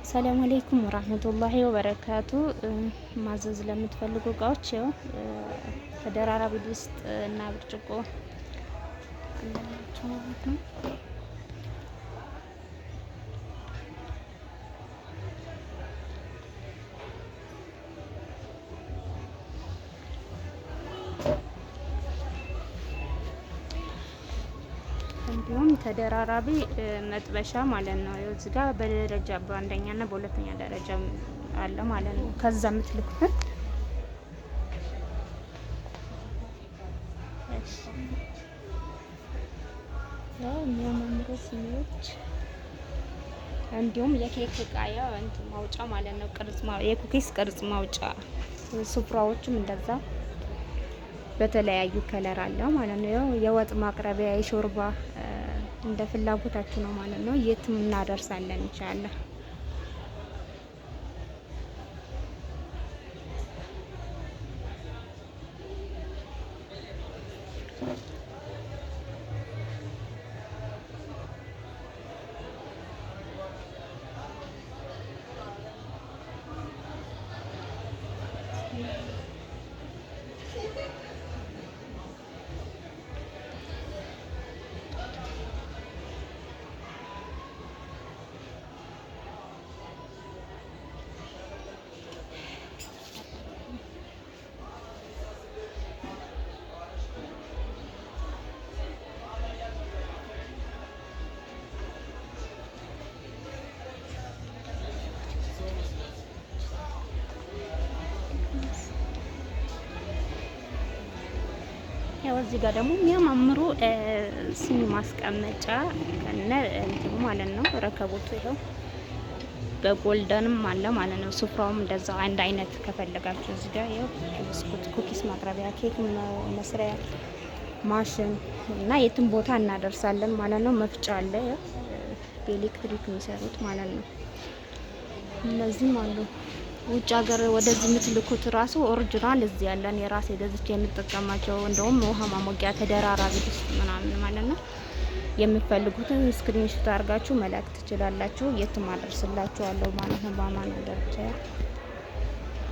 ሰላም አለይኩም ወራህመቱላሂ ወበረካቱ። ማዘዝ ለምትፈልጉ እቃዎች ያው ተደራራቢ ድስት እና ብርጭቆ አላችሁ ማለት ነው። እንዲሁም ተደራራቢ መጥበሻ ማለት ነው። እዚህ ጋር በደረጃ በአንደኛና በሁለተኛ ደረጃ አለ ማለት ነው። ከዛ የምትልኩት የሚያማምሩ ሲኒዎች እንዲሁም የኬክ እቃ ያው እንትን ማውጫ ማለት ነው። የኩኪስ ቅርጽ ማውጫ ሱፍራዎችም እንደዛ በተለያዩ ከለር አለ ማለት ነው። ያው የወጥ ማቅረቢያ የሾርባ እንደ ፍላጎታችሁ ነው ማለት ነው። የትም እናደርሳለን ኢንሻአላህ። ያው እዚህ ጋር ደግሞ የሚያማምሩ ሲኒ ማስቀመጫ ከነ እንትኑ ማለት ነው። ረከቦቱ ይኸው በጎልደንም አለ ማለት ነው። ሱፍራውም እንደዛው አንድ አይነት ከፈለጋችሁ እዚህ ጋር ያው ብስኩት፣ ኩኪስ ማቅረቢያ፣ ኬክ መስሪያ ማሽን እና የትም ቦታ እናደርሳለን ማለት ነው። መፍጫ አለ በኤሌክትሪክ የሚሰሩት ማለት ነው። እነዚህም አሉ። ውጭ ሀገር ወደዚህ የምትልኩት ራሱ ኦሪጂናል እዚህ ያለን የራሴ ገዝቼ የምጠቀማቸው እንደውም ውሃ ማሞቂያ ተደራራቢ ድስት ምናምን ማለት ነው። የምትፈልጉትን ስክሪንሾት አድርጋችሁ መላክ ትችላላችሁ። የትም አደርስላችኋለሁ ማለት ነው። በአማን ደረጃ